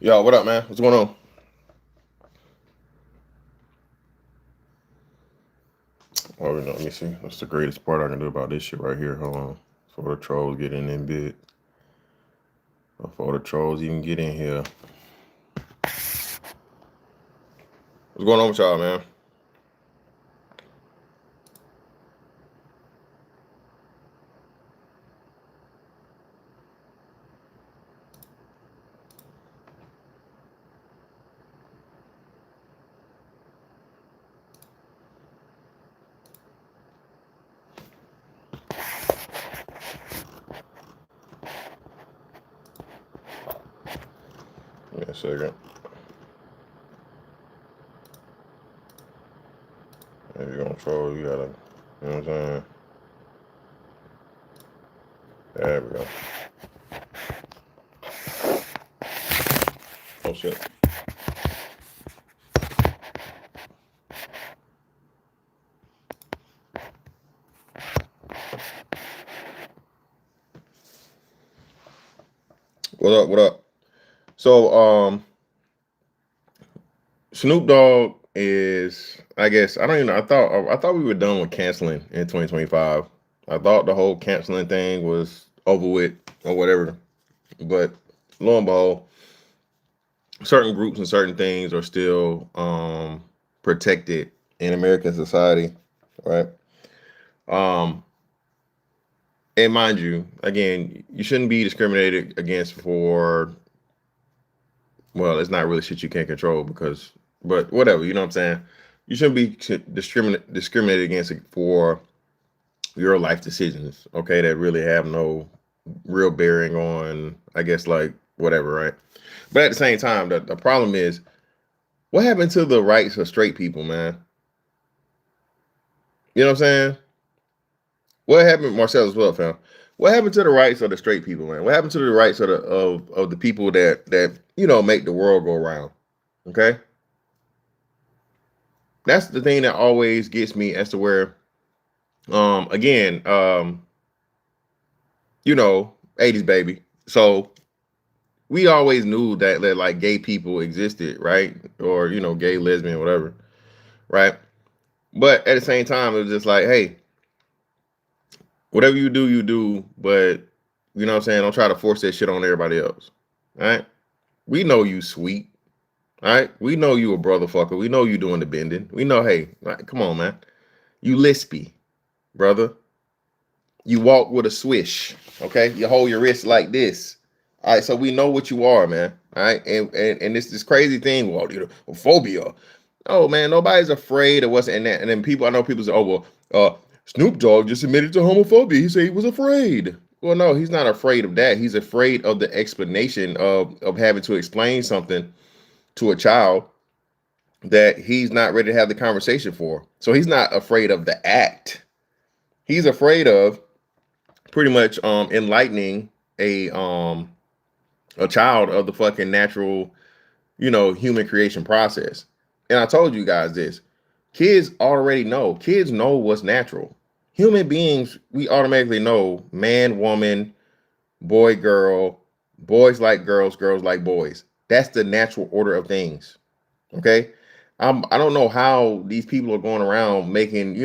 Yo, what up, man? What's going on? Oh, let me see. That's the greatest part I can do about this shit right here. Hold on. Before the trolls get in bit. Before the trolls even get in here. What's going on with y'all, man? Give me a second. If you're gonna troll, you gotta, you know what I'm saying? There we go. Oh, shit. What up, what up? So, Snoop Dogg is, I guess, I don't even know. I thought we were done with canceling in 2025. I thought the whole canceling thing was over with or whatever. But lo and behold, certain groups and certain things are still protected in American society, right? Um, and mind you, again, you shouldn't be discriminated against for, well, it's not really shit you can't control because, but whatever, you know what I'm saying? You shouldn't be discriminated against for your life decisions, okay, that really have no real bearing on, I guess, like whatever, right? But at the same time, the problem is, what happened to the rights of straight people, man? You know what I'm saying? What happened, Marcel as well, fam? What happened to the rights of the straight people, man? What happened to the rights of the people that make the world go round? Okay, that's the thing that always gets me as to where, again, 80s baby. So we always knew that like gay people existed, right? Or gay, lesbian, whatever, right? But at the same time, it was just like, hey, whatever you do, you do. But you know what I'm saying? Don't try to force that shit on everybody else. All right? We know you sweet. All right? We know you a brother fucker. We know you doing the bending. We know, hey, like, come on, man. You lispy, brother. You walk with a swish. Okay? You hold your wrist like this. All right, so we know what you are, man. All right, and this crazy thing, well, phobia. Oh man, nobody's afraid of what's in that. And then people, I know people say, oh well, Snoop Dogg just admitted to homophobia. He said he was afraid. Well, no, he's not afraid of that. He's afraid of the explanation of having to explain something to a child that he's not ready to have the conversation for. So he's not afraid of the act. He's afraid of pretty much enlightening a child of the fucking natural, human creation process. And I told you guys this. Kids already know. Kids know what's natural. Human beings, we automatically know man, woman, boy, girl, boys like girls, girls like boys. That's the natural order of things. Okay. I don't know how these people are going around making,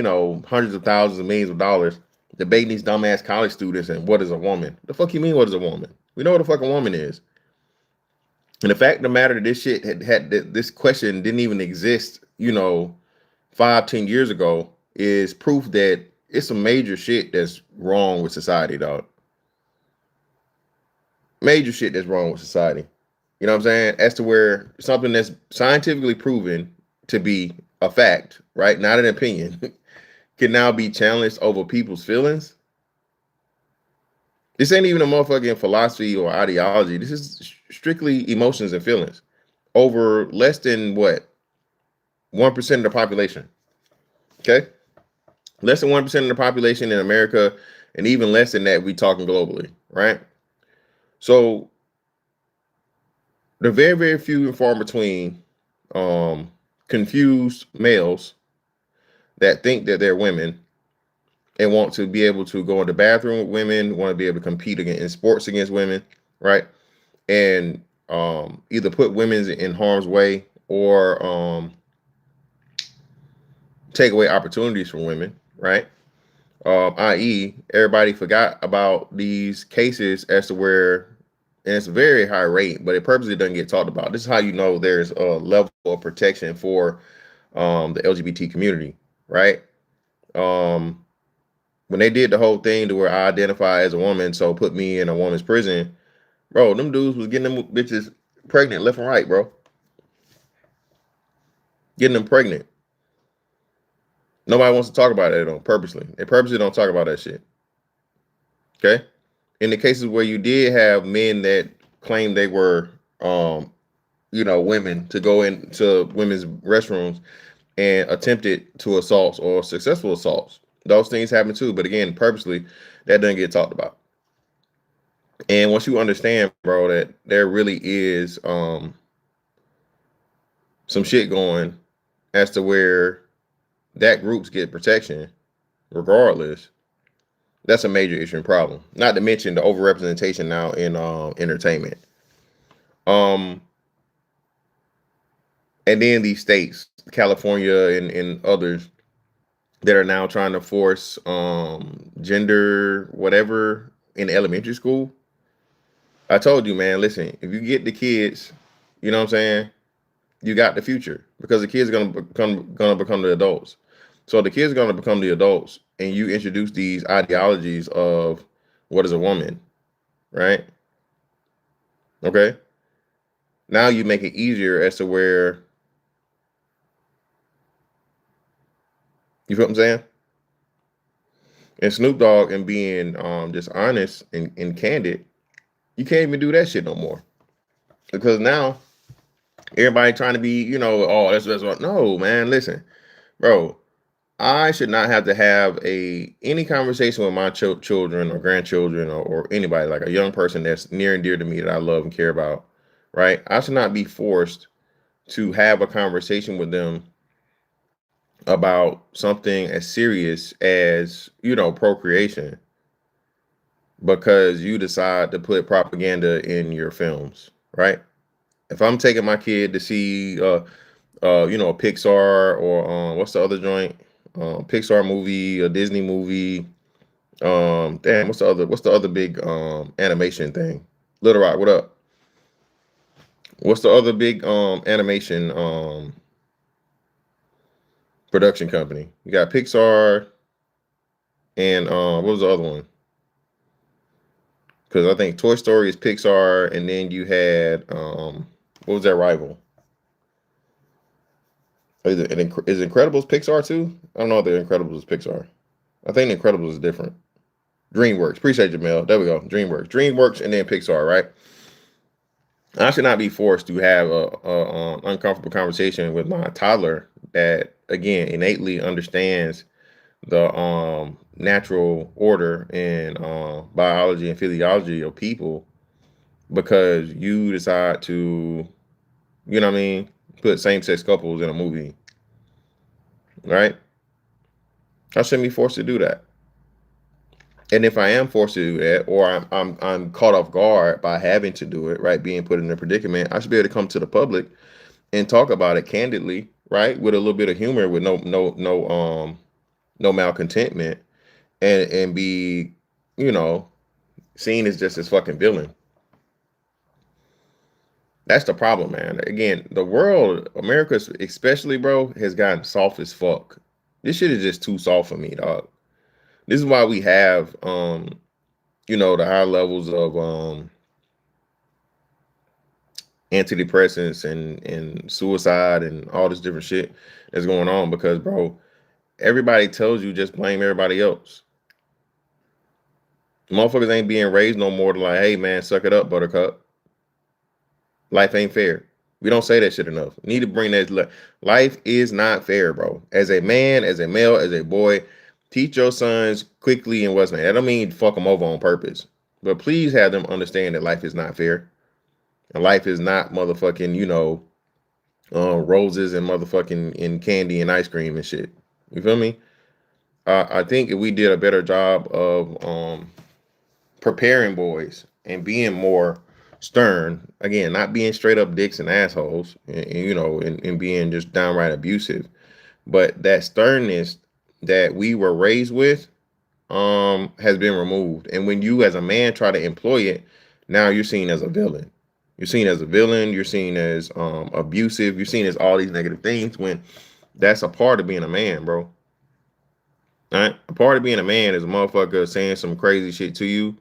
hundreds of thousands of millions of dollars debating these dumbass college students and what is a woman. The fuck you mean what is a woman? We know what a fucking woman is. And the fact of the matter, this shit had this question didn't even exist, 5, 10 years ago, is proof that it's some major shit that's wrong with society, dog. Major shit that's wrong with society. You know what I'm saying? As to where something that's scientifically proven to be a fact, right? Not an opinion, can now be challenged over people's feelings. This ain't even a motherfucking philosophy or ideology. This is strictly emotions and feelings over less than what 1% of the population. Okay, less than 1% of the population in America, and even less than that, we talking globally, right? So they're very, very few and far in between confused males that think that they're women and want to be able to go in the bathroom with women, want to be able to compete in sports against women, right? And either put women in harm's way or take away opportunities from women, right? I.e., everybody forgot about these cases as to where, and it's a very high rate, but it purposely doesn't get talked about. This is how you know there's a level of protection for the LGBT community, right? Um, when they did the whole thing to where I identify as a woman, so put me in a woman's prison, bro, them dudes was getting them bitches pregnant left and right, bro. Getting them pregnant. Nobody wants to talk about it though, purposely. They purposely don't talk about that shit. Okay? In the cases where you did have men that claimed they were women to go into women's restrooms and attempted to assaults or successful assaults. Those things happen too, but again, purposely, that doesn't get talked about. And once you understand, bro, that there really is some shit going as to where that groups get protection, regardless, that's a major issue and problem. Not to mention the overrepresentation now in entertainment. Um, and then these states, California and others, that are now trying to force gender whatever in elementary school. I told you, man, listen, if you get the kids, you know what I'm saying, you got the future because the kids are gonna become the adults. So the kids are gonna become the adults, and you introduce these ideologies of what is a woman, right? Okay. Now you make it easier as to where you feel what I'm saying? And Snoop Dogg and being just honest and candid, you can't even do that shit no more. Because now everybody trying to be, oh, that's what. No, man, listen, bro. I should not have to have any conversation with my children or grandchildren or anybody, like a young person that's near and dear to me that I love and care about, right? I should not be forced to have a conversation with them about something as serious as, procreation because you decide to put propaganda in your films, right? If I'm taking my kid to see a Pixar or what's the other joint? Pixar movie, a Disney movie. Damn, what's the other big animation thing? Little Rock, what up? What's the other big animation production company? You got Pixar and what was the other one? Because I think Toy Story is Pixar, and then you had what was that rival? Is Incredibles Pixar too? I don't know if the Incredibles is Pixar. I think the Incredibles is different. DreamWorks. Appreciate you, Mel. There we go. DreamWorks, and then Pixar, right? I should not be forced to have a uncomfortable conversation with my toddler that, again, innately understands the natural order and biology and physiology of people because you decide to, what I mean, put same-sex couples in a movie, right? I shouldn't be forced to do that. And if I am forced to do that, or I'm caught off guard by having to do it, right, being put in a predicament, I should be able to come to the public and talk about it candidly, right, with a little bit of humor, with no malcontentment, and be, you know, seen as just this fucking villain. That's the problem, man. Again, the world, America especially, bro, has gotten soft as fuck. This shit is just too soft for me, dog. This is why we have the high levels of antidepressants and suicide and all this different shit that's going on because, bro, everybody tells you just blame everybody else. Motherfuckers ain't being raised no more to like, hey man, suck it up, buttercup. Life ain't fair. We don't say that shit enough. We need to bring that. Life is not fair, bro. As a man, as a male, as a boy, teach your sons quickly and what's not. That don't mean fuck them over on purpose. But please have them understand that life is not fair. And life is not motherfucking, roses and motherfucking and candy and ice cream and shit. You feel me? I think if we did a better job of preparing boys and being more stern, again, not being straight up dicks and assholes, and being just downright abusive, but that sternness that we were raised with has been removed. And when you as a man try to employ it, now you're seen as a villain. You're seen as a villain, you're seen as abusive, you're seen as all these negative things, when that's a part of being a man, bro. All right? A part of being a man is a motherfucker saying some crazy shit to you,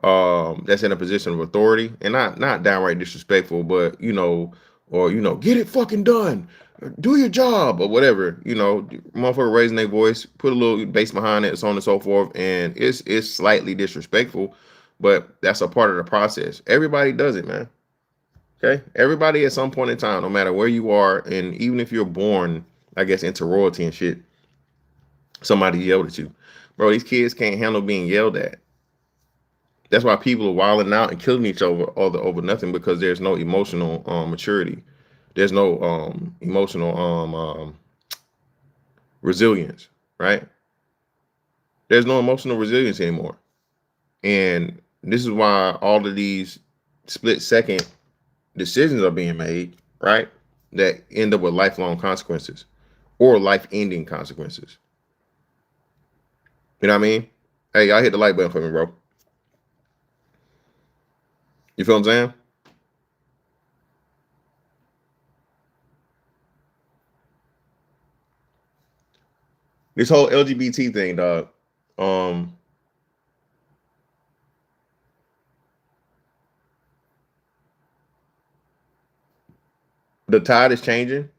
that's in a position of authority, and not downright disrespectful, but or get it fucking done, do your job, or whatever. Motherfucker raising their voice, put a little bass behind it, so on and so forth, and it's slightly disrespectful, but that's a part of the process. Everybody does it, man. Okay, everybody at some point in time, no matter where you are, and even if you're born, I guess, into royalty and shit, somebody yelled at you, bro. These kids can't handle being yelled at. That's why people are wilding out and killing each other over nothing, because there's no emotional maturity. There's no emotional resilience, right? There's no emotional resilience anymore. And this is why all of these split second decisions are being made, right? That end up with lifelong consequences or life ending consequences. You know what I mean? Hey, y'all hit the like button for me, bro. You feel what I'm saying? This whole LGBT thing, dog. The tide is changing.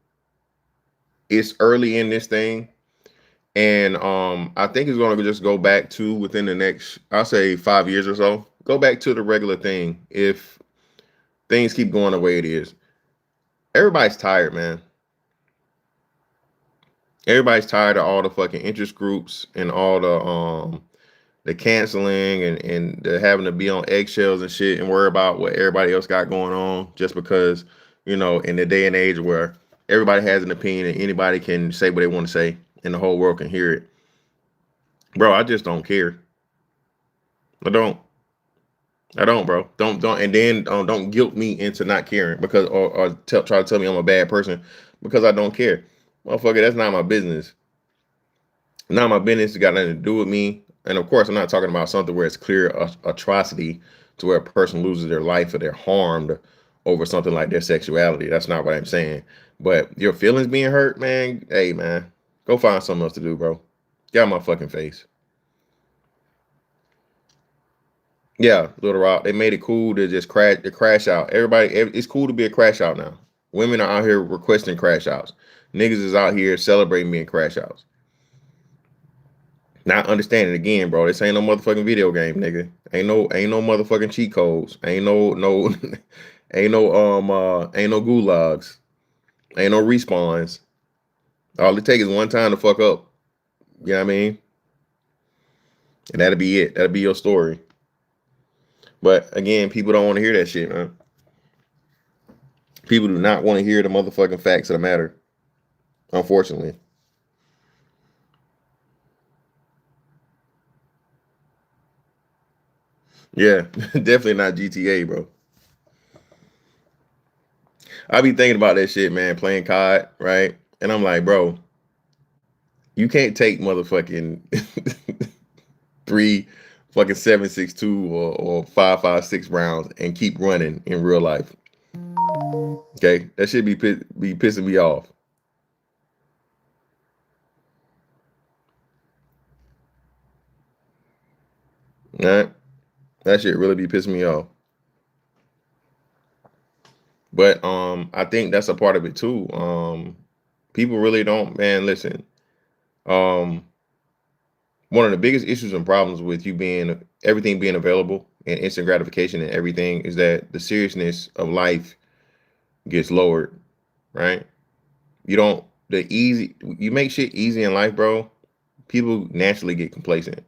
It's early in this thing, and I think it's going to just go back to, within the next, I'll say, 5 years or so, go back to the regular thing if things keep going the way it is. Everybody's tired, man. Everybody's tired of all the fucking interest groups and all the canceling and the having to be on eggshells and shit and worry about what everybody else got going on, just because, in the day and age where everybody has an opinion and anybody can say what they want to say and the whole world can hear it. Bro, I just don't care. I don't. I don't, bro. Don't, and then don't guilt me into not caring, because or try to tell me I'm a bad person because I don't care. Motherfucker, that's not my business. Not my business. It got nothing to do with me. And of course, I'm not talking about something where it's clear atrocity to where a person loses their life or they're harmed over something like their sexuality. That's not what I'm saying. But your feelings being hurt, man. Hey, man, go find something else to do, bro. Get out my fucking face. Yeah, Little Rock. They made it cool to just crash out. It's cool to be a crash out now. Women are out here requesting crash outs. Niggas is out here celebrating being crash outs. Not understanding, again, bro. This ain't no motherfucking video game, nigga. Ain't no motherfucking cheat codes. Ain't no ain't no gulags. Ain't no respawns. All it takes is one time to fuck up. You know what I mean? And that'll be it. That'll be your story. But again, people don't want to hear that shit, man. People do not want to hear the motherfucking facts of the matter, unfortunately. Yeah, definitely not GTA, bro. I be thinking about that shit, man, playing COD, right? And I'm like, bro, you can't take motherfucking three fucking 7.62 or 5.56 rounds and keep running in real life. Okay, that should be pissing me off. All right, that shit really be pissing me off. But I think that's a part of it too. People really don't, man. Listen, um, one of the biggest issues and problems with everything being available and instant gratification and everything is that the seriousness of life gets lowered, right? You don't you make shit easy in life, bro. People naturally get complacent,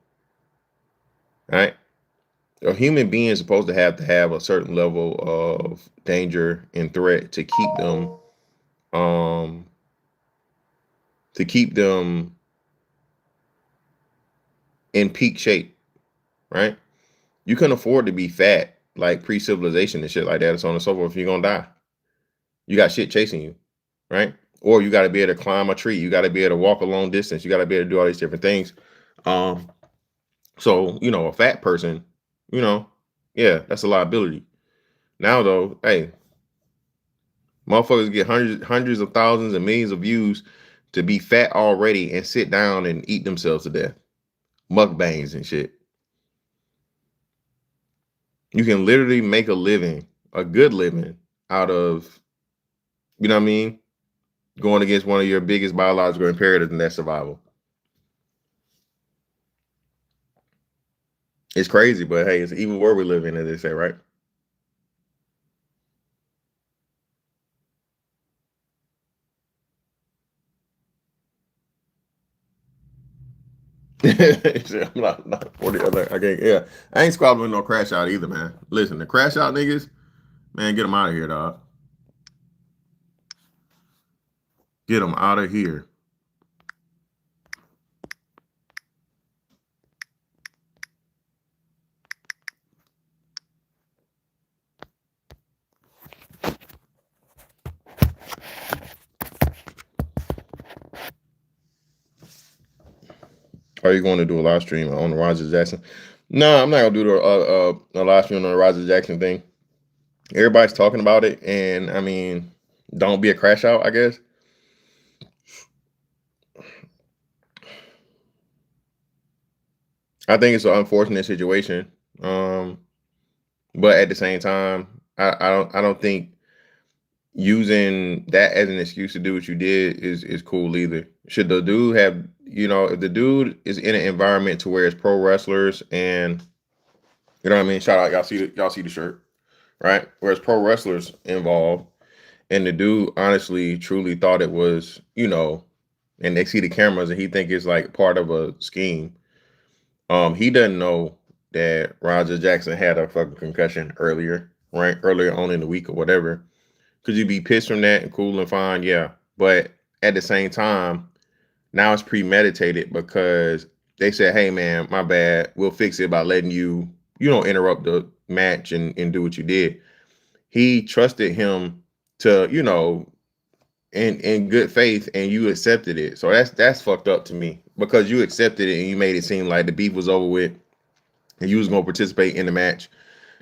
right? A human being is supposed to have a certain level of danger and threat um to keep them in peak shape, right? You can afford to be fat like pre-civilization and shit like that, and so on and so forth, you're gonna die. You got shit chasing you, right? Or you got to be able to climb a tree. You got to be able to walk a long distance. You got to be able to do all these different things. Um, so a fat person, you know, yeah, that's a liability. Now though, hey, motherfuckers get hundreds of thousands and millions of views to be fat already and sit down and eat themselves to death. Mukbangs and shit. You can literally make a living, a good living, out of, you know what I mean, going against one of your biggest biological imperatives, and that's survival. It's crazy, but hey, it's an evil world we live in, as they say, right? I'm not 40 other. I can't. Yeah, I ain't squabbling no crash out either, man. Listen, the crash out niggas, man, get them out of here, dog. Get them out of here. Are you going to do a live stream on the Roger Jackson? No, I'm not gonna do a live stream on the Roger Jackson thing. Everybody's talking about it, and I mean, don't be a crash out, I guess. I think it's an unfortunate situation, but at the same time, I don't think using that as an excuse to do what you did is cool either. Should the dude have, if the dude is in an environment to where it's pro wrestlers and you know what I mean, shout out, y'all see the shirt, right? Where it's pro wrestlers involved, and the dude honestly truly thought it was, and they see the cameras and he think it's like part of a scheme. He doesn't know that Roger Jackson had a fucking concussion earlier, right? Earlier on in the week or whatever. Could you be pissed from that and cool and fine? Yeah. But at the same time, now it's premeditated because they said, hey man, my bad. We'll fix it by letting you, interrupt the match and do what you did. He trusted him to, in good faith, and you accepted it. So that's fucked up to me because you accepted it and you made it seem like the beef was over with and you was gonna participate in the match.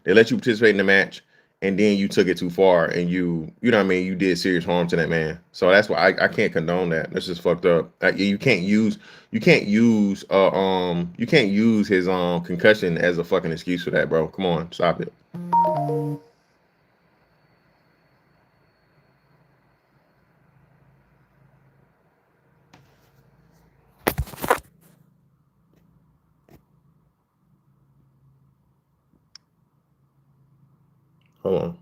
They let you participate in the match, and then you took it too far, and you know what I mean, you did serious harm to that man. So that's why I can't condone that. That's just fucked up. You can't use his concussion as a fucking excuse for that, bro. Come on, stop it. Hold on.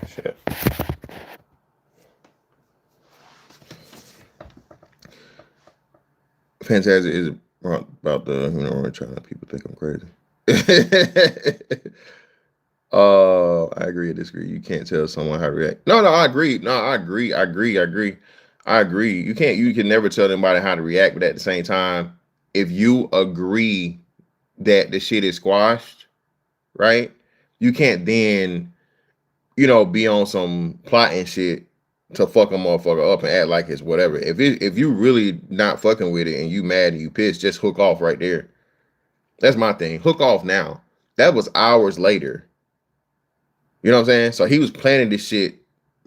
Shit. Fantastic is about the trying to people think I'm crazy. I agree or disagree. You can't tell someone how to react. No, I agree. No, I agree. I agree. You can never tell anybody how to react, but at the same time, if you agree that the shit is squashed, right? You can't then, be on some plotting shit to fuck a motherfucker up and act like it's whatever. If you really not fucking with it and you mad and you pissed, just hook off right there. That's my thing. Hook off now. That was hours later. You know what I'm saying? So he was planning this shit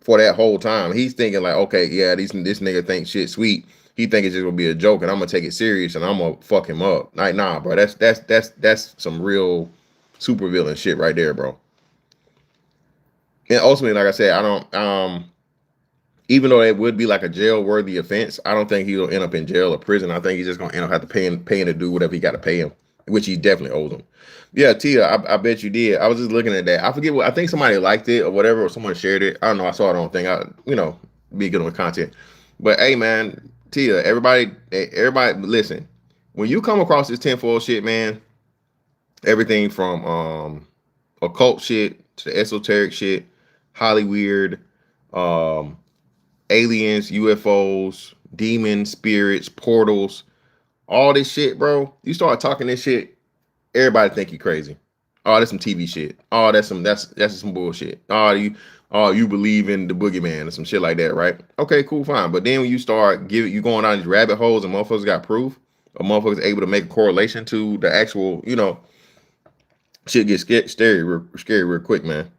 for that whole time. He's thinking like, okay, yeah, this nigga thinks shit sweet. He think it's just gonna be a joke, and I'm gonna take it serious, and I'm gonna fuck him up. Like, nah, bro, that's some super villain shit right there, bro. And ultimately, like I said, I don't even though it would be like a jail worthy offense, I don't think he'll end up in jail or prison. I think he's just gonna end up have to paying to do whatever he got to pay him, which he definitely owes him. Yeah, Tia, I bet you did. I was just looking at that. I forget what I think somebody liked it or whatever, or someone shared it. I don't know. I saw it on thing. Be good on content. But hey, man, Tia, everybody, listen. When you come across this tinfoil shit, man, everything from occult shit to esoteric shit, Hollyweird, um, aliens, UFOs, demons, spirits, portals, all this shit, bro. You start talking this shit, everybody think you crazy. Oh, that's some TV shit. Oh, that's some bullshit. You believe in the boogeyman or some shit like that, right? Okay, cool, fine. But then when you start you going down these rabbit holes and motherfuckers got proof, or motherfuckers able to make a correlation to the actual, shit gets scary real quick, man.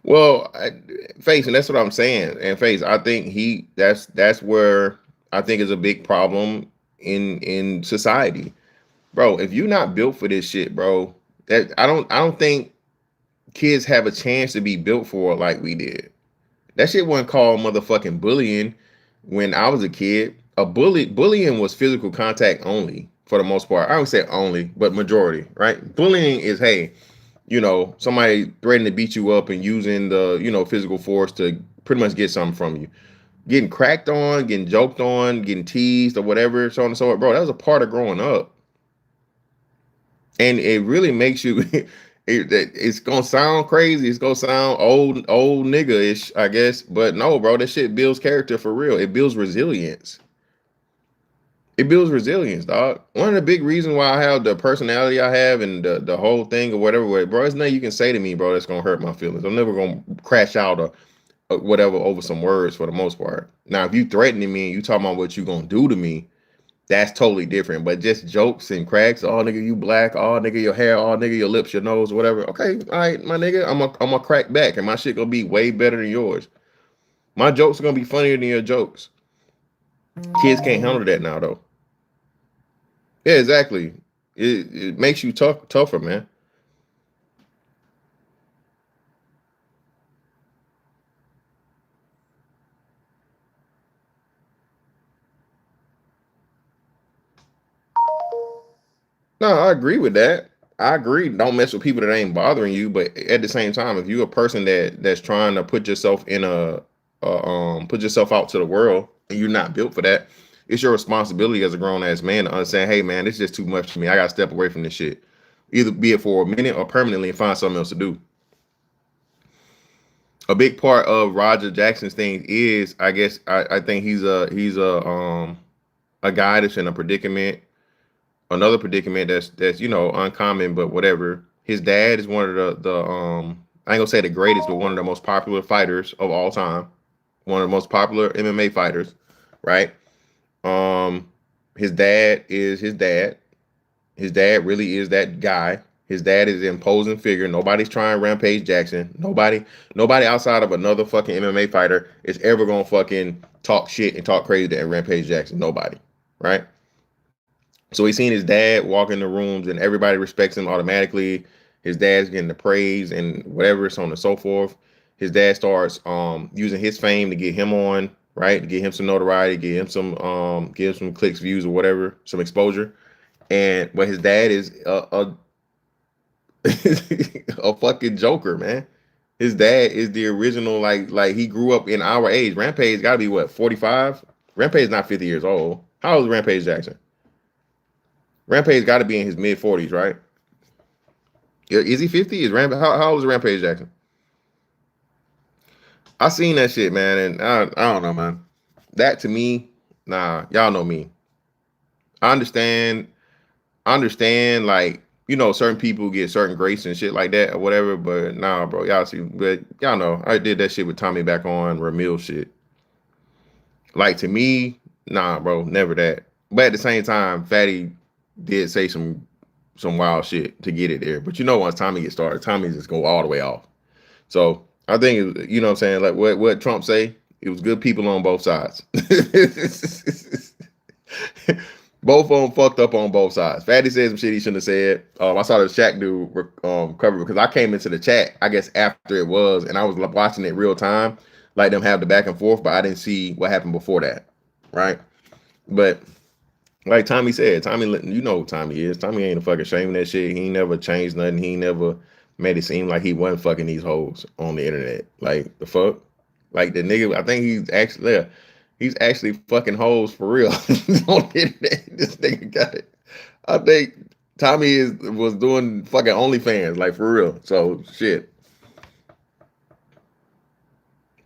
Well, Face, and that's what I'm saying. And Face, I think that's where I think is a big problem in society, bro. If you're not built for this shit, bro, that I don't think kids have a chance to be built for it like we did. That shit wasn't called motherfucking bullying when I was a kid. Bullying was physical contact only for the most part. I don't say only, but majority, right? Bullying is, hey, somebody threatening to beat you up and using the, physical force to pretty much get something from you. Getting cracked on, getting joked on, getting teased or whatever, so on and so forth. Bro, that was a part of growing up. And it really makes you, it's going to sound crazy. It's going to sound old nigga-ish, I guess. But no, bro, that shit builds character for real. It builds resilience. It builds resilience, dog. One of the big reasons why I have the personality I have and the whole thing or whatever, bro, there's nothing you can say to me, bro, that's gonna hurt my feelings. I'm never gonna crash out or whatever over some words for the most part. Now, if you threatening me and you talking about what you gonna do to me, that's totally different. But just jokes and cracks, oh nigga, you black, oh nigga, your hair, oh nigga, your lips, your nose, whatever. Okay, all right, my nigga, I'm a crack back, and my shit gonna be way better than yours. My jokes are gonna be funnier than your jokes. Kids can't handle that now though. Yeah, exactly. It makes you tougher, man. No, I agree with that. I agree. Don't mess with people that ain't bothering you. But at the same time, if you're a person that's trying to put yourself in put yourself out to the world and you're not built for that, it's your responsibility as a grown ass man to understand, hey man, it's just too much for me. I gotta step away from this shit. Either be it for a minute or permanently and find something else to do. A big part of Roger Jackson's thing is, I guess, I think he's a guy that's in a predicament, another predicament that's uncommon, but whatever. His dad is one of the I ain't gonna say the greatest, but one of the most popular fighters of all time, one of the most popular MMA fighters, right? Um, his dad is his dad. His dad really is that guy. His dad is an imposing figure. Nobody's trying Rampage Jackson. Nobody outside of another fucking MMA fighter is ever gonna fucking talk shit and talk crazy to Rampage Jackson. Nobody, right? So he's seen his dad walk in the rooms and everybody respects him automatically. His dad's getting the praise and whatever, so on and so forth. His dad starts using his fame to get him on, right? To get him some notoriety, get him some clicks, views, or whatever, some exposure. But his dad is a fucking joker, man. His dad is the original, like he grew up in our age. Rampage gotta be what, 45? Rampage is not 50 years old. How old is Rampage Jackson? Rampage got to be in his mid 40s, right? Is he 50? How old is Rampage Jackson? I seen that shit, man, and I don't know, man. That to me, nah, y'all know me. I understand, like, certain people get certain grace and shit like that or whatever, but nah, bro, y'all know, I did that shit with Tommy back on Ramil shit. Like, to me, nah, bro, never that. But at the same time, Fatty did say some wild shit to get it there. But once Tommy gets started, Tommy just go all the way off. So I think what I'm saying, like what Trump say, it was good people on both sides. Both of them fucked up on both sides. Fatty said some shit he shouldn't have said. I saw the Shaq dude cover because I came into the chat, I guess, after it was, and I was watching it real time, like them have the back and forth, but I didn't see what happened before that, right? But like Tommy said, Tommy, you know who Tommy is. Tommy ain't a fucking shame of that shit. He ain't never changed nothing. He ain't never made it seem like he wasn't fucking these hoes on the internet. Like the fuck, like the nigga. I think he's actually fucking hoes for real on the internet. This nigga got it. I think Tommy was doing fucking OnlyFans, like for real. So shit.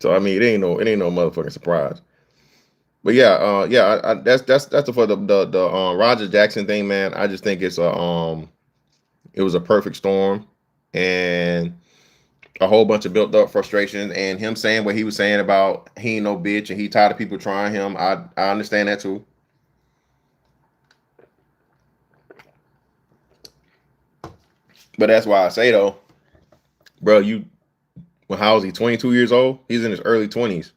So I mean, it ain't no motherfucking surprise. But yeah, that's for the Roger Jackson thing, man. I just think it was a perfect storm, and a whole bunch of built up frustration, and him saying what he was saying about he ain't no bitch and he tired of people trying him. I understand that too. But that's why I say though, bro, how is he? 22 years old? He's in his early 20s.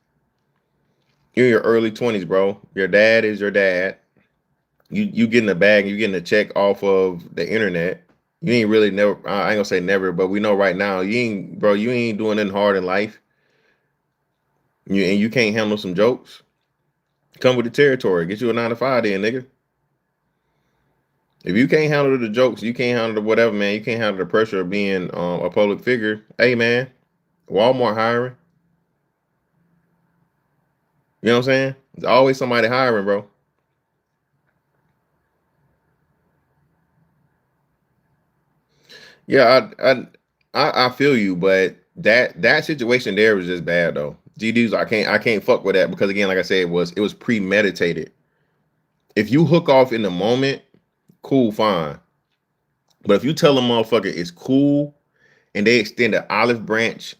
You're in your early 20s, bro. Your dad is your dad. You getting a bag, you getting a check off of the internet. You ain't really never. I ain't gonna say never, but we know right now you ain't, bro. You ain't doing nothing hard in life. You can't handle some jokes. Come with the territory. Get you a 9 to 5, then, nigga. If you can't handle the jokes, you can't handle the whatever, man. You can't handle the pressure of being a public figure. Hey, man, Walmart hiring. You know what I'm saying? There's always somebody hiring, bro. Yeah, I feel you, but that situation there was just bad though. GD's I can't fuck with that because again, like I said, it was premeditated. If you hook off in the moment, cool, fine. But if you tell a motherfucker it's cool and they extend an olive branch,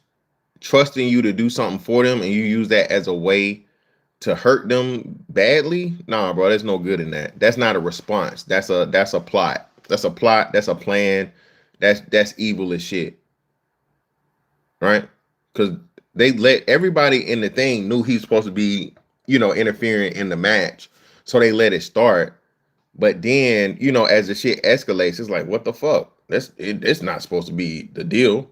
trusting you to do something for them, and you use that as a way to hurt them badly, nah, bro, there's no good in that. That's not a response. That's a plot. That's a plot. That's a plan. That's evil as shit, right? Because they let everybody in the thing knew he's supposed to be, interfering in the match, so they let it start. But then, as the shit escalates, it's like, what the fuck? It's not supposed to be the deal.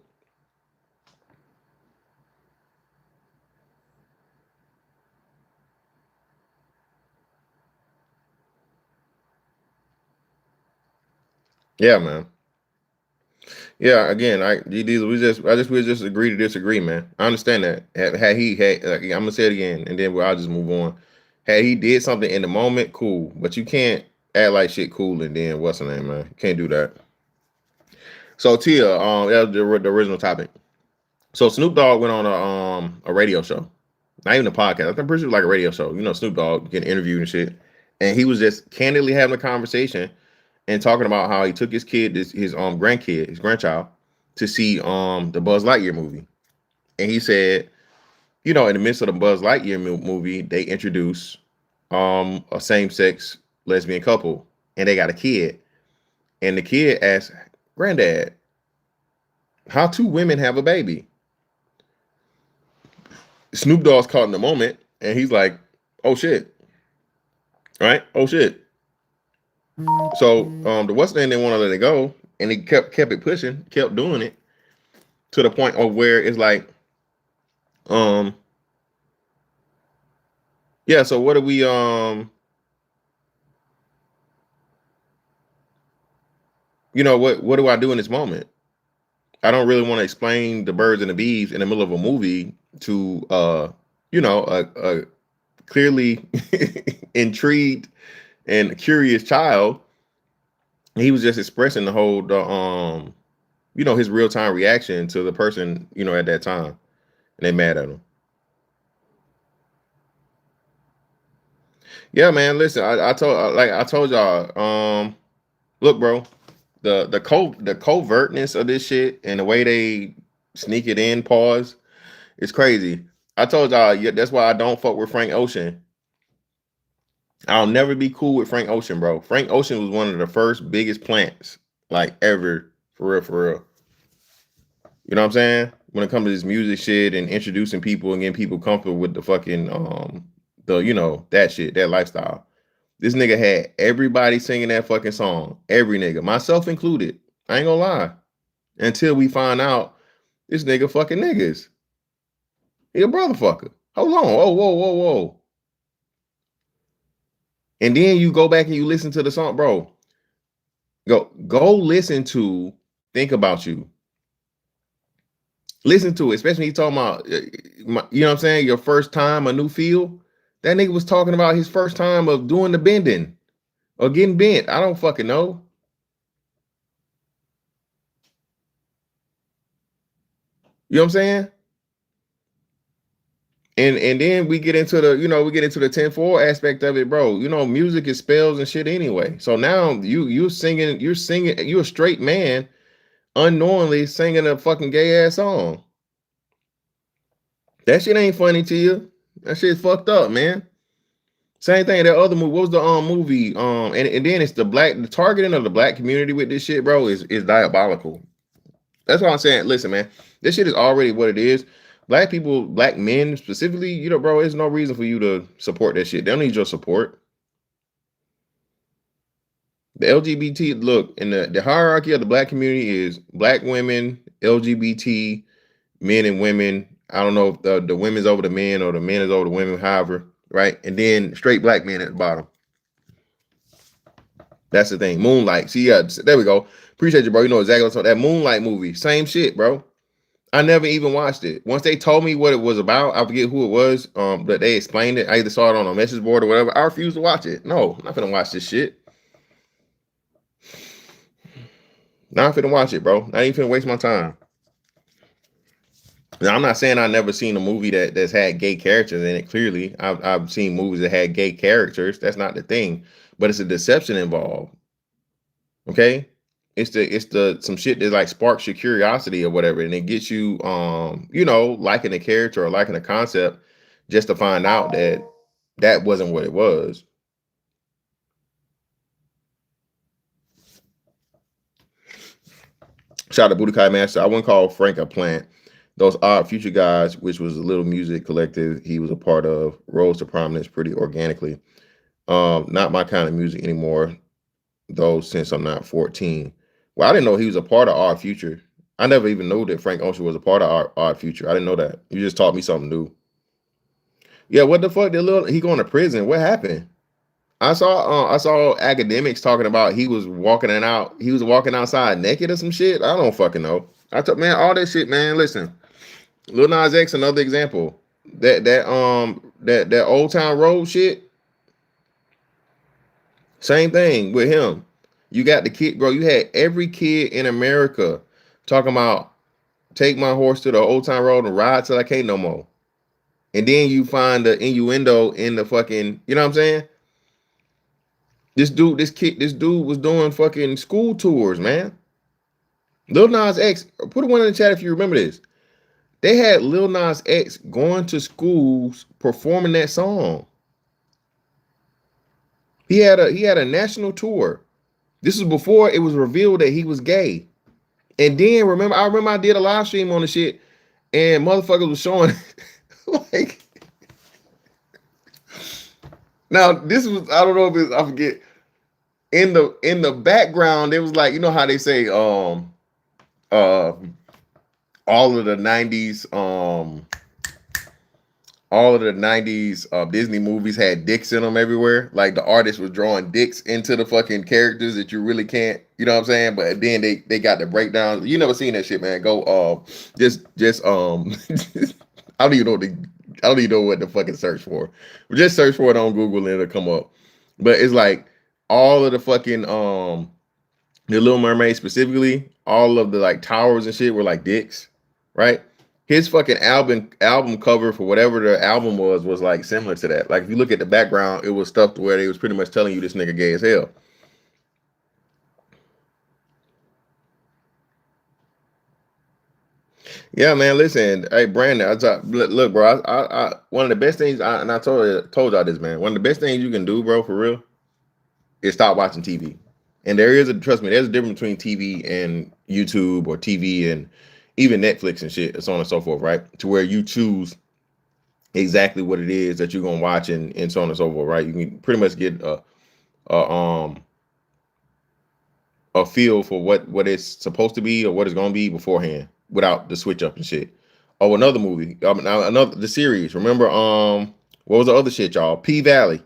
Yeah, man. Yeah, again, we just agree to disagree, man. I understand that. Had he had, like, I'm gonna say it again, and then I'll just move on. Had he did something in the moment, cool, but you can't act like shit cool and then what's the name, man? You can't do that. So Tia, that was the original topic. So Snoop Dogg went on a radio show, not even a podcast. I'm pretty sure it was like a radio show. Snoop Dogg getting interviewed and shit, and he was just candidly having a conversation and talking about how he took his kid, his grandkid, his grandchild, to see the Buzz Lightyear movie, and he said, in the midst of the Buzz Lightyear movie, they introduce a same sex lesbian couple, and they got a kid, and the kid asked, "Granddad, how two women have a baby?" Snoop Dogg's caught in the moment, and he's like, "Oh shit, right? Oh shit." So the West End didn't want to let it go, and he kept it pushing, kept doing it to the point of where it's like, um, yeah. So what do we what do I do in this moment? I don't really want to explain the birds and the bees in the middle of a movie to a clearly intrigued and curious child. He was just expressing his real time reaction to the person, at that time, and they mad at him. Yeah, man. Listen, I told y'all, look, bro, the covertness of this shit and the way they sneak it in, pause, it's crazy. I told y'all, yeah, that's why I don't fuck with Frank Ocean. I'll never be cool with Frank Ocean, bro. Frank Ocean was one of the first biggest plants, like ever, for real, for real. You know what I'm saying? When it comes to this music shit and introducing people and getting people comfortable with the fucking that shit, that lifestyle. This nigga had everybody singing that fucking song. Every nigga, myself included. I ain't gonna lie. Until we find out this nigga fucking niggas. He a brother fucker. Hold on. Oh, whoa, whoa, whoa. And then you go back and you listen to the song, bro. Go listen to Think About You. Listen to it, especially when he's talking about, you know what I'm saying, your first time, a new field. That nigga was talking about his first time of doing the bending or getting bent. I don't fucking know. You know what I'm saying? And then we get into the, we get into the 10-4 aspect of it, bro. Music is spells and shit anyway. So now you're singing, you're a straight man unknowingly singing a fucking gay ass song. That shit ain't funny to you. That shit's fucked up, man. Same thing. That other movie. What was the movie? And then it's the targeting of the black community with this shit, bro, is diabolical. That's what I'm saying. Listen, man, this shit is already what it is. Black people, black men specifically, bro, there's no reason for you to support that shit. They don't need your support. The LGBT, look, in the hierarchy of the black community is black women, LGBT, men and women. I don't know if the women's over the men or the men is over the women, however, right? And then straight black men at the bottom. That's the thing. Moonlight. See, yeah, there we go. Appreciate you, bro. You know exactly what's on that Moonlight movie. Same shit, bro. I never even watched it. Once they told me what it was about, I forget who it was, but they explained it. I either saw it on a message board or whatever. I refused to watch it. No, I'm not gonna watch this shit. Not finna watch it, bro. Not even finna waste my time. Now, I'm not saying I've never seen a movie that's had gay characters in it. Clearly, I've seen movies that had gay characters. That's not the thing, but it's a deception involved. Okay, it's the some shit that like sparks your curiosity or whatever, and it gets you liking a character or liking a concept, just to find out that wasn't what it was. Shout out to Budokai Master. I wouldn't call Frank a plant. Those Odd Future guys, which was a little music collective he was a part of, rose to prominence pretty organically. Not my kind of music anymore, though, since I'm not 14. Well, I didn't know he was a part of Odd Future. I never even knew that Frank Ocean was a part of Odd Future. I didn't know that. You just taught me something new. Yeah, what the fuck? He going to prison? What happened? I saw academics talking about he was walking outside naked or some shit. I don't fucking know. I thought, man, all that shit, man. Listen, Lil Nas X, another example. That Old Town Road shit. Same thing with him. You got the kid, bro. You had every kid in America talking about take my horse to the Old Town Road and ride till I can't no more. And then you find the innuendo in the fucking, you know what I'm saying? This dude was doing fucking school tours, man. Lil Nas X, put one in the chat if you remember this. They had Lil Nas X going to schools performing that song. He had a national tour. This is before it was revealed that he was gay. And then I remember I did a live stream on the shit, and motherfuckers was showing like. Now this was, I don't know if it's, I forget. In the background, it was like, you know how they say all of the 90s Disney movies had dicks in them everywhere. Like the artist was drawing dicks into the fucking characters that you really can't, you know what I'm saying? But then they got the breakdown. You never seen that shit, man. Go just I don't even know what to fucking search for. Just search for it on Google and it'll come up. But it's like all of the fucking the Little Mermaid specifically, all of the like towers and shit were like dicks, right? His fucking album cover for whatever the album was like similar to that. Like if you look at the background, it was stuff where they was pretty much telling you this nigga gay as hell. Yeah, man. Listen, hey Brandon, look, bro. I one of the best things, and I told y'all this, man. One of the best things you can do, bro, for real, is stop watching TV. And trust me, there's a difference between TV and YouTube or TV and even Netflix and shit, and so on and so forth, right? To where you choose exactly what it is that you're gonna watch and so on and so forth, right? You can pretty much get uh, um a feel for what it's supposed to be or what it's gonna be beforehand without the switch up and shit. Oh, another movie. Now another the series. Remember, what was the other shit, y'all? P Valley.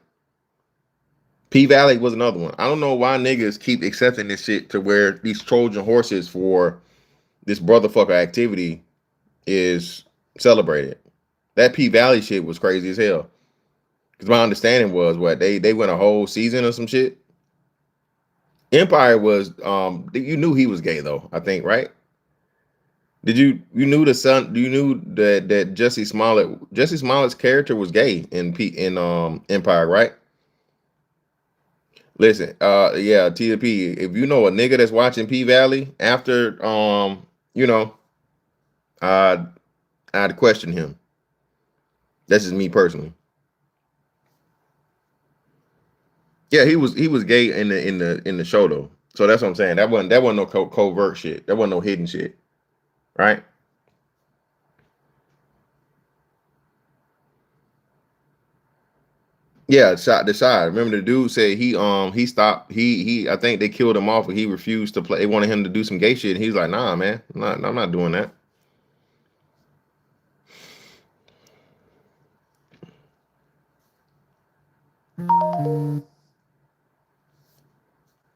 P Valley was another one. I don't know why niggas keep accepting this shit to where these Trojan horses for this brotherfucker activity is celebrated. That P Valley shit was crazy as hell. Because my understanding was what they went a whole season or some shit. Empire was you knew he was gay though, I think, right? Did you knew the son you knew that Jesse Smollett's character was gay in Empire, right? Listen, yeah, T to P, if you know a nigga that's watching P Valley after you know, I I'd question him. That's just me personally. Yeah, he was gay in the show though. So that's what I'm saying. That wasn't no covert shit. That wasn't no hidden shit, right? Yeah, shot the shot. Remember the dude said he stopped he I think they killed him off and he refused to play. They wanted him to do some gay shit. And he's like, nah, man, I'm not doing that.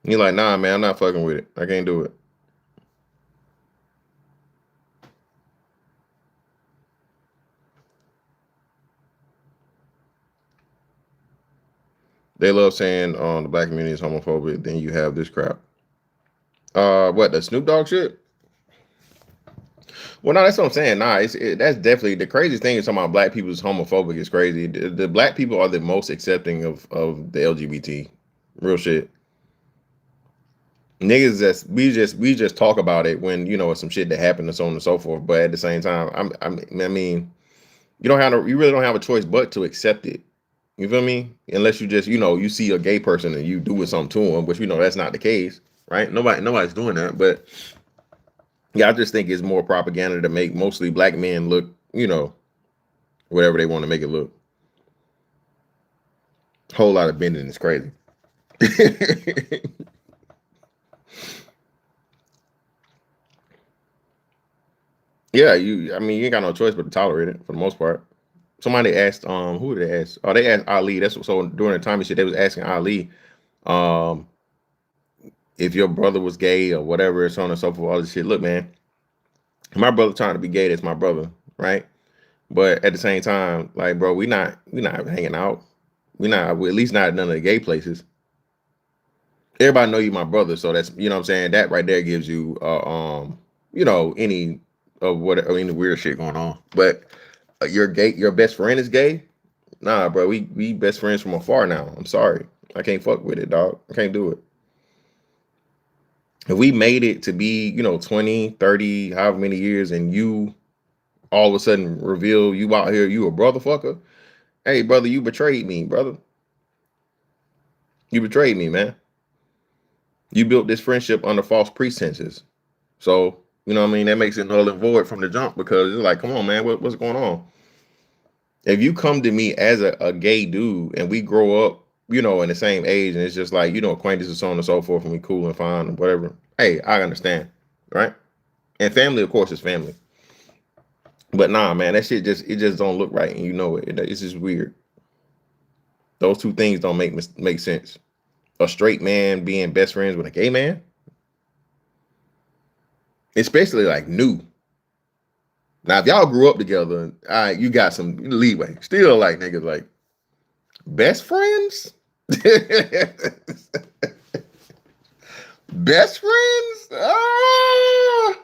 He's like, nah, man, I'm not fucking with it. I can't do it. They love saying the black community is homophobic. Then you have this crap. What the Snoop Dogg shit? Well, no, that's what I'm saying. Nah, that's definitely the craziest thing is talking about black people is homophobic is crazy. The black people are the most accepting of the LGBT. Real shit. Niggas we just talk about it when it's some shit that happened and so on and so forth. But at the same time, I mean, you really don't have a choice but to accept it. You feel me? Unless you just you see a gay person and you do something to them, which that's not the case, right? Nobody's doing that. But yeah, I just think it's more propaganda to make mostly black men look, whatever they want to make it look. Whole lot of bending is crazy. Yeah, I mean, you ain't got no choice but to tolerate it for the most part. Somebody asked, who did they ask? Oh, they asked Ali. So during the Tommy shit, they was asking Ali, um, if your brother was gay or whatever, so on and so forth, all this shit. Look, man, my brother trying to be gay, that's my brother, right? But at the same time, like, bro, we not hanging out. We at least not at none of the gay places. Everybody know you my brother, so that's what I'm saying. That right there gives you any of what or any weird shit going on. But your best friend is gay? Nah, bro, we best friends from afar now. I'm sorry. I can't fuck with it, dog. I can't do it. If we made it to be, 20, 30, however many years, and you all of a sudden reveal you out here, you a brother fucker. Hey, brother, you betrayed me, brother. You betrayed me, man. You built this friendship under false pretenses. So, what I mean? That makes it null and void from the jump because it's like, come on, man, what's going on? If you come to me as a gay dude and we grow up, in the same age, and it's just like, acquaintances, so on and so forth, and we cool and fine and whatever. Hey, I understand, right? And family, of course, is family. But nah, man, that shit just don't look right, and it's just weird. Those two things don't make sense. A straight man being best friends with a gay man, especially like new. Now, if y'all grew up together, all right, you got some leeway. Still, like niggas, like best friends, best friends. Ah!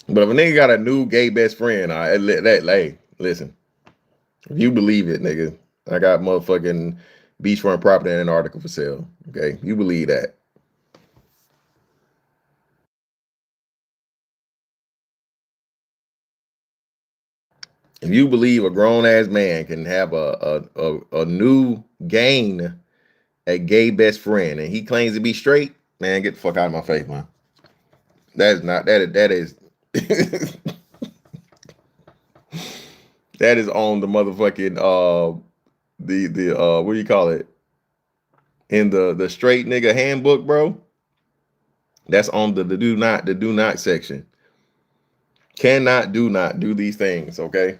But if a nigga got a new gay best friend, hey, listen, if you believe it, nigga, I got motherfucking beachfront property in Antarctica for sale. Okay, you believe that? If you believe a grown ass man can have a new gain a gay best friend and he claims to be straight, man, get the fuck out of my face, man. That is not that is that is on the motherfucking the what do you call it, in the straight nigga handbook, bro. That's on the do not section. Cannot do not do these things, okay?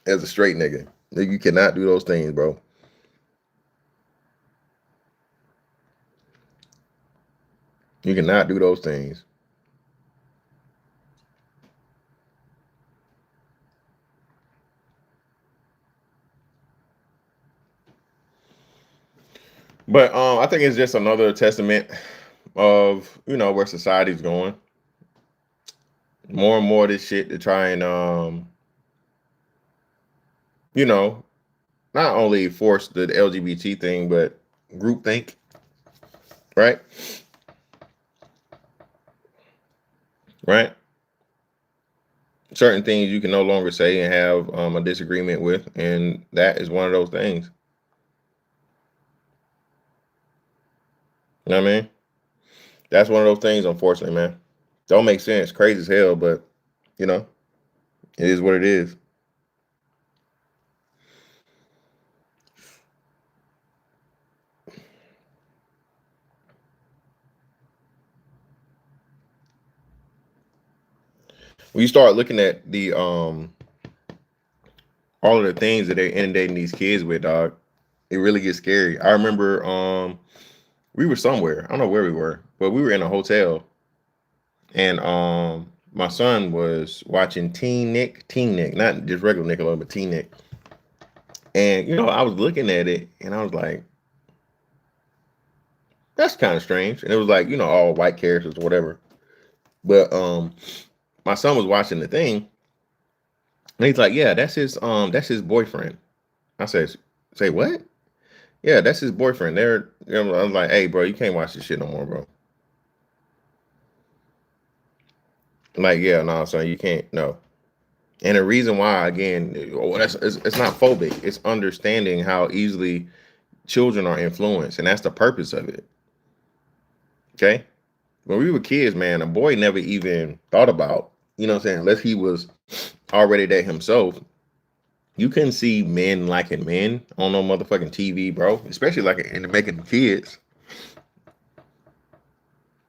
As a straight nigga, you cannot do those things, bro. You cannot do those things. But I think it's just another testament of, you know, where society's going. More and more of this shit to try and you know, not only force the LGBT thing, but groupthink, right? Right? Certain things you can no longer say and have a disagreement with, and that is one of those things. You know what I mean? That's one of those things, unfortunately, man. Don't make sense. Crazy as hell, but you know, it is what it is. When you start looking at the all of the things that they're inundating these kids with, dog, it really gets scary. I remember we were somewhere. I don't know where we were, but we were in a hotel, and my son was watching Teen Nick, not just regular Nickelodeon, but Teen Nick. And you know, I was looking at it, and I was like, "That's kind of strange." And it was like, you know, all white characters or whatever. But my son was watching the thing, and he's like, "Yeah, that's his boyfriend." I said, "Say what?" Yeah, that's his boyfriend. You know, I was like, "Hey, bro, you can't watch this shit no more, bro." I'm like, yeah, no, son, you can't. No. And the reason why, again, it's not phobic. It's understanding how easily children are influenced, and that's the purpose of it. Okay. When we were kids, man, a boy never even thought about, you know what I'm saying, unless he was already there himself. You couldn't see men liking men on no motherfucking TV, bro. Especially like in making the kids.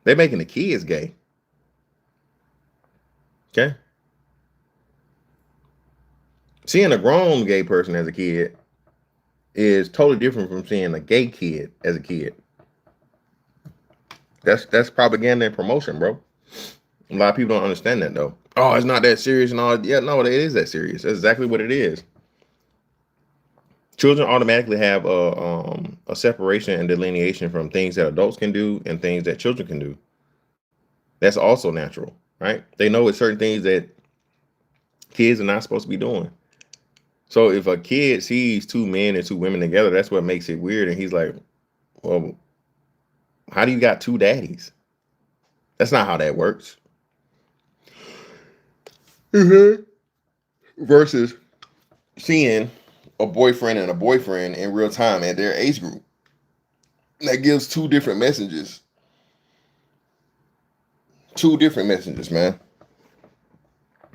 They're making the kids gay. Okay. Seeing a grown gay person as a kid is totally different from seeing a gay kid as a kid. That's propaganda and promotion, bro. A lot of people don't understand that though. Oh, it's not that serious and all. Yeah, no, it is that serious. That's exactly what it is. Children automatically have a separation and delineation from things that adults can do and things that children can do. That's also natural, right? They know it's certain things that kids are not supposed to be doing. So if a kid sees two men and two women together, that's what makes it weird. And he's like, well, how do you got two daddies? That's not how that works. Mm-hmm. Versus seeing a boyfriend and a boyfriend in real time at their age group. That gives two different messages. Two different messages, man.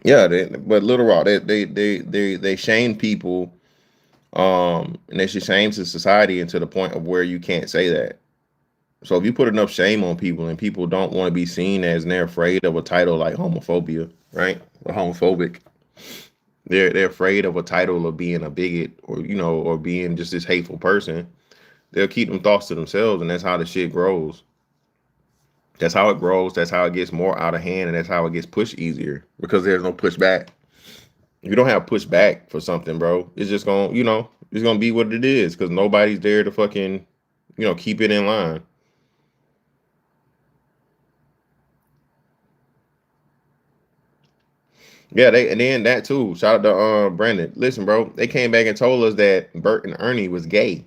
Yeah, but Little Raw, they shame people, and they should shame to society and to the point of where you can't say that. So if you put enough shame on people and people don't want to be seen as, and they're afraid of a title like homophobia, right? Or homophobic. They're afraid of a title of being a bigot or, you know, or being just this hateful person. They'll keep them thoughts to themselves, and that's how the shit grows. That's how it grows. That's how it gets more out of hand, and that's how it gets pushed easier because there's no pushback. If you don't have pushback for something, bro, it's just gonna, you know, it's gonna be what it is because nobody's there to fucking, you know, keep it in line. Yeah, they and then that too. Shout out to Brandon. Listen, bro, they came back and told us that Bert and Ernie was gay.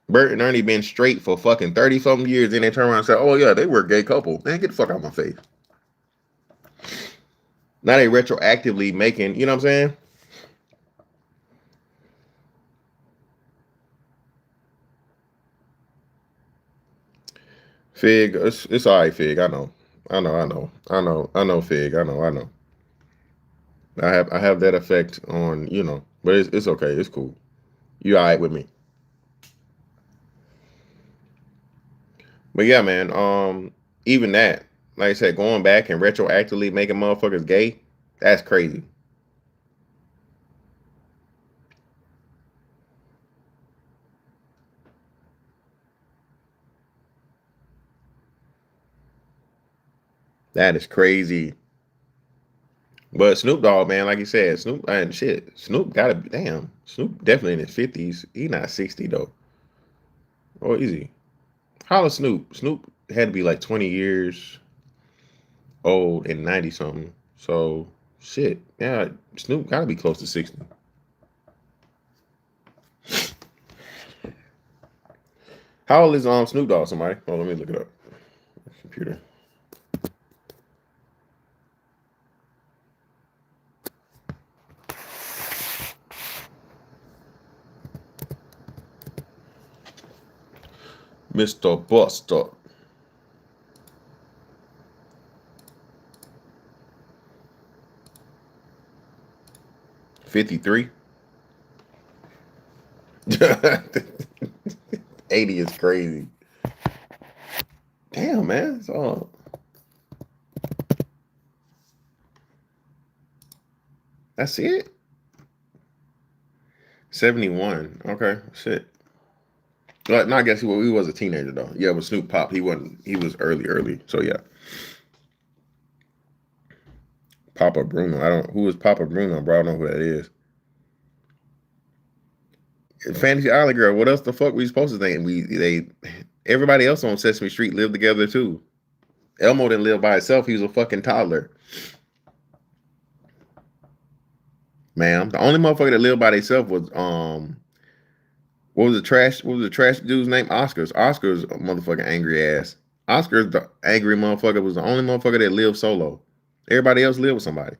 Bert and Ernie been straight for fucking 30 something years, and they turn around and say, "Oh yeah, they were a gay couple." Man, get the fuck out of my face. Now they retroactively making, you know what I'm saying? Fig, it's all right, Fig. I know, Fig. I know. I have that effect on, you know, but it's okay. It's cool. You all right with me? But yeah, man. Even that, like I said, going back and retroactively making motherfuckers gay, that's crazy. That is crazy. But Snoop Dogg, man, like you said, Snoop and shit. Snoop gotta be damn. Snoop definitely in his 50s. He not 60 though. Or is he? How old is Snoop? Snoop had to be like 20 years old and 90 something. So shit. Yeah, Snoop gotta be close to 60. How old is Snoop Dogg? Somebody? Oh, let me look it up. Computer. Mr. Buster. 53. 80 is crazy. Damn, man. So that's it. 71. Okay, shit. Well, no, I guess he was a teenager though. Yeah, with Snoop Pop, he wasn't. He was early. So yeah, Papa Bruno. I don't. Who is Papa Bruno, bro? I don't know who that is. Fantasy Island girl. What else the fuck we supposed to think? Everybody else on Sesame Street lived together too. Elmo didn't live by himself. He was a fucking toddler. Ma'am, the only motherfucker that lived by himself was what was the trash dude's name? Oscar's a motherfucking angry ass. Oscar's the angry motherfucker, was the only motherfucker that lived solo. Everybody else lived with somebody.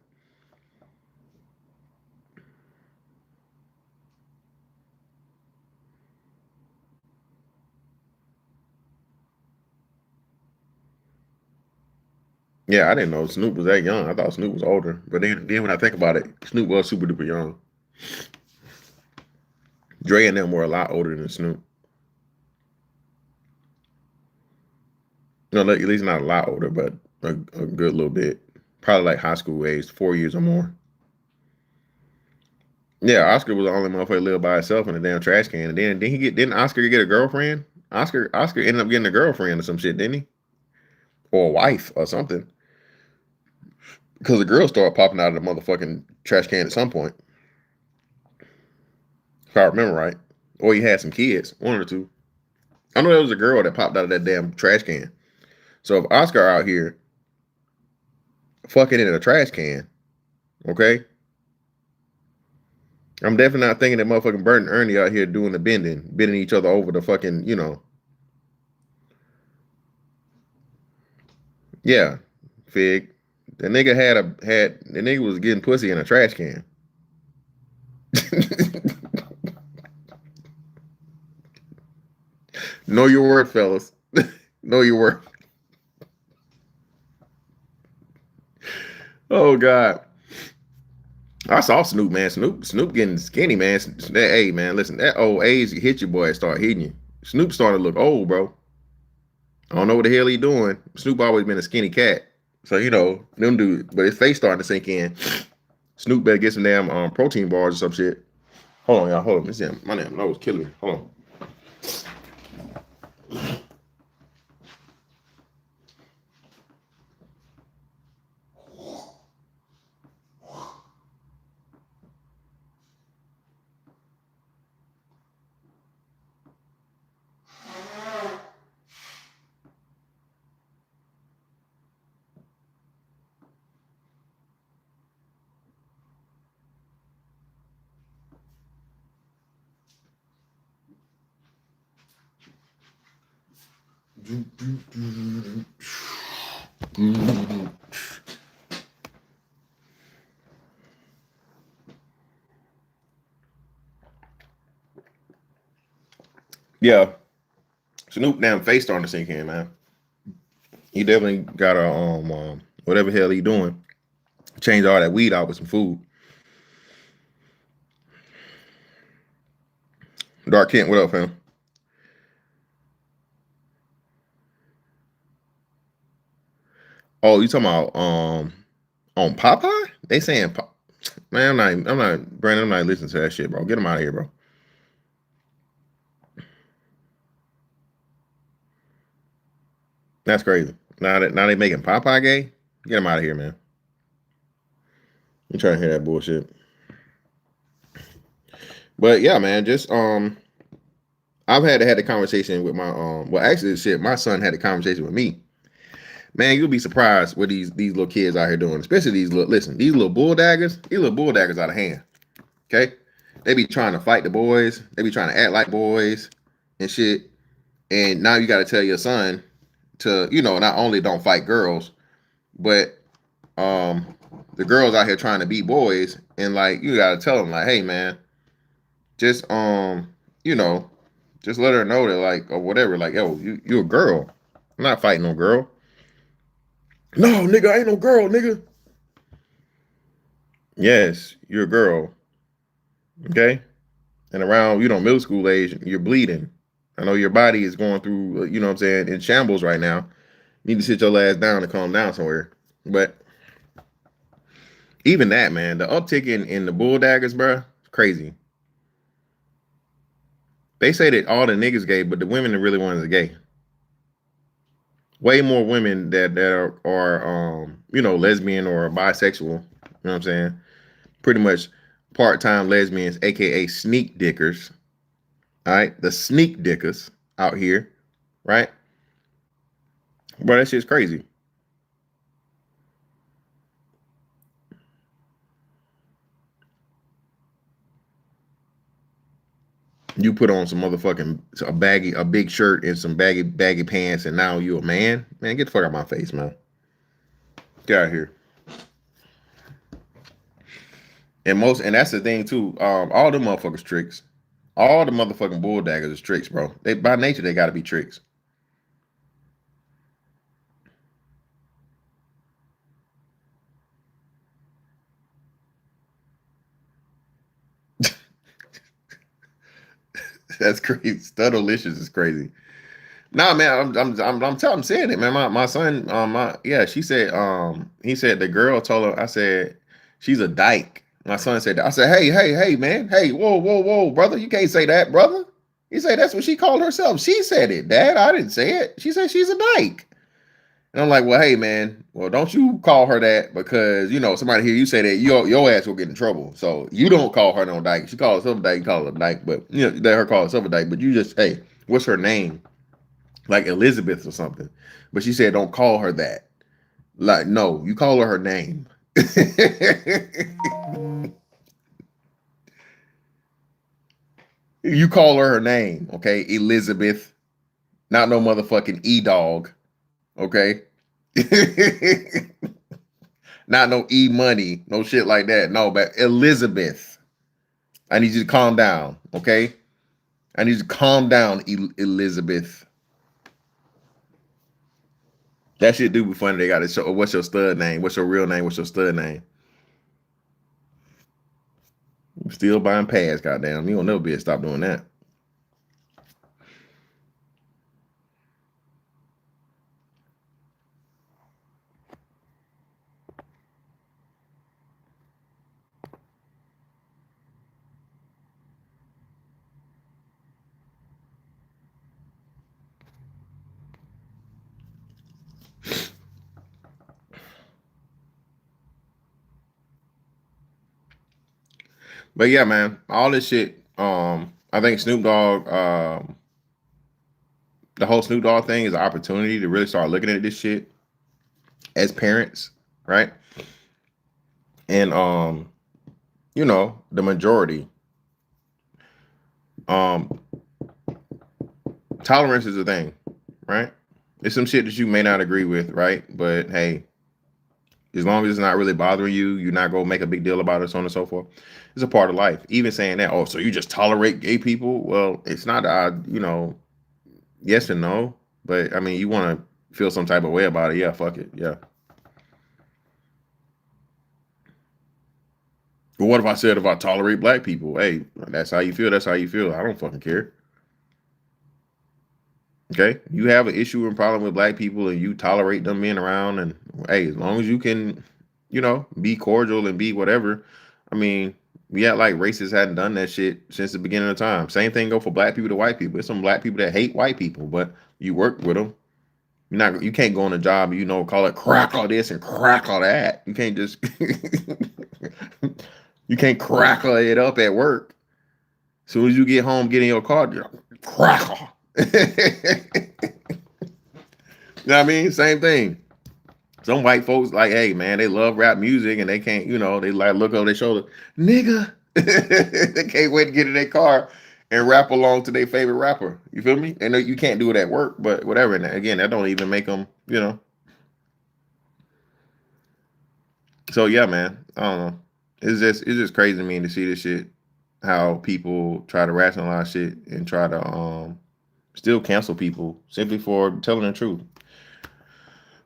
Yeah, I didn't know Snoop was that young. I thought Snoop was older. But then when I think about it, Snoop was super duper young. Dre and them were a lot older than Snoop. No, at least not a lot older, but a good little bit. Probably like high school age, 4 years or more. Yeah, Oscar was the only motherfucker that lived by himself in a damn trash can. And then didn't Oscar get a girlfriend? Oscar ended up getting a girlfriend or some shit, didn't he? Or a wife or something. Because the girl started popping out of the motherfucking trash can at some point. If I remember right. Or he had some kids, one or two. I know there was a girl that popped out of that damn trash can. So if Oscar out here fucking in a trash can, okay? I'm definitely not thinking that motherfucking Bert and Ernie out here doing the bending each other over the fucking, yeah, Fig. The nigga had the nigga was getting pussy in a trash can. Know your word, fellas. Know your word. Oh God. I saw Snoop, man. Snoop getting skinny, man. Hey, man, listen, that old age hit you, boy, start hitting you. Snoop started to look old, bro. I don't know what the hell he doing. Snoop always been a skinny cat. So, them dudes, but his face starting to sink in. Snoop better get some damn protein bars or some shit. Hold on, y'all. Hold on. My damn nose killing me. Hold on. Yeah. Snoop damn face starting to sink in, man. He definitely got a whatever hell he doing. Change all that weed out with some food. Dark Kent, what up, fam? Oh, you talking about on Popeye? They saying man, I'm not Brandon, I'm not listening to that shit, bro. Get him out of here, bro. That's crazy. Now they making Popeye gay? Get him out of here, man. You trying to hear that bullshit. But yeah, man, just I've had a conversation with my well actually shit, my son had a conversation with me. Man, you'll be surprised what these little kids out here doing, especially these little bull daggers, out of hand. Okay? They be trying to fight the boys, they be trying to act like boys and shit. And now you gotta tell your son to, not only don't fight girls, but um the girls out here trying to beat boys, and like you gotta tell them like, hey man, just you know, just let her know that like or whatever, like, yo, you a girl. I'm not fighting no girl. No, nigga, I ain't no girl, nigga. Yes, you're a girl. Okay? And around, middle school age, you're bleeding. I know your body is going through, what I'm saying, in shambles right now. You need to sit your ass down and calm down somewhere. But even that, man, the uptick in the bull daggers, bro, crazy. They say that all the niggas gay, but the women that really ones are gay. Way more women that are lesbian or bisexual. You know what I'm saying? Pretty much part-time lesbians, aka sneak dickers. All right, the sneak dickers out here, right? Bro, that shit's crazy. You put on some motherfucking a big shirt and some baggy pants, and now you a man. Man, get the fuck out of my face, man. Get out of here. And that's the thing too. All the motherfuckers tricks. All the motherfucking bull daggers is tricks, bro. They by nature they got to be tricks. That's crazy. Studalicious is crazy. Nah, man, I'm saying it, man. My son, she said, he said the girl told her, I said, she's a dyke. My son said that. I said, hey, man, hey, whoa, brother, you can't say that, brother. He said that's what she called herself. She said it, Dad. I didn't say it. She said she's a dyke. And I'm like, well, hey, man, well, don't you call her that because somebody hear you say that your ass will get in trouble. So you don't call her no dyke. She calls herself a dyke, you call her a dyke, but let her call herself a dyke. But you just, hey, what's her name? Like Elizabeth or something. But she said, don't call her that. Like, no, you call her name. You call her name, okay? Elizabeth, not no motherfucking E-Dog, okay? Not no E-Money, no shit like that. No, but Elizabeth. I need you to calm down, okay? I need you to calm down, Elizabeth. That shit do be funny. They got to show what's your stud name? What's your real name? What's your stud name? Still buying pads, goddamn. You don't never be able to stop doing that. But yeah, man, all this shit. I think Snoop Dogg, the whole Snoop Dogg thing is an opportunity to really start looking at this shit as parents, right? And the majority. Um, Tolerance is a thing, right? It's some shit that you may not agree with, right? But hey, as long as it's not really bothering you, you're not gonna make a big deal about it, so on and so forth. It's a part of life. Even saying that, oh, so you just tolerate gay people? Well, it's not yes and no. But I mean, you want to feel some type of way about it. Yeah, fuck it. Yeah. But what if I said if I tolerate black people? Hey, that's how you feel. That's how you feel. I don't fucking care. Okay, you have an issue and problem with black people, and you tolerate them being around, and hey, as long as you can, be cordial and be whatever. I mean, we act like racists hadn't done that shit since the beginning of time. Same thing go for black people to white people. There's some black people that hate white people, but you work with them. You can't go on a job, call it crack all this and crack all that. You can't just you can't crackle it up at work. As soon as you get home, get in your car, crackle. You know what I mean? Same thing. Some white folks like, hey man, they love rap music and they can't, they like look over their shoulder, nigga. They can't wait to get in their car and rap along to their favorite rapper. You feel me? And you can't do it at work, but whatever. And again, that don't even make them. So yeah, man. I don't know. It's just crazy to me to see this shit. How people try to rationalize shit and try to still cancel people simply for telling the truth.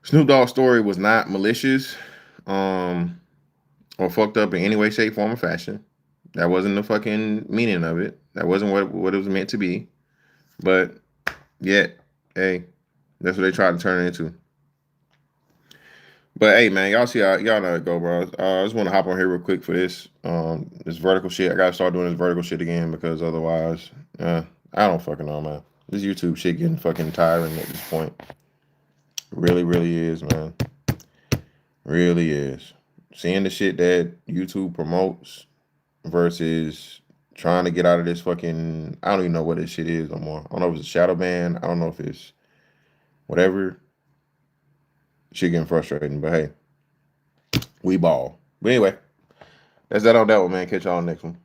Snoop Dogg's story was not malicious, or fucked up in any way, shape, form, or fashion. That wasn't the fucking meaning of it. That wasn't what it was meant to be. But yet, hey, that's what they tried to turn it into. But hey, man, y'all see y'all know how it go, bro. I just want to hop on here real quick for this vertical shit. I gotta start doing this vertical shit again because otherwise, I don't fucking know, man. This YouTube shit getting fucking tiring at this point. Really, really is, man. Really is. Seeing the shit that YouTube promotes versus trying to get out of this fucking, I don't even know what this shit is no more. I don't know if it's a shadow ban. I don't know if it's whatever. Shit getting frustrating, but hey, we ball. But anyway, that's that on that one, man. Catch y'all on the next one.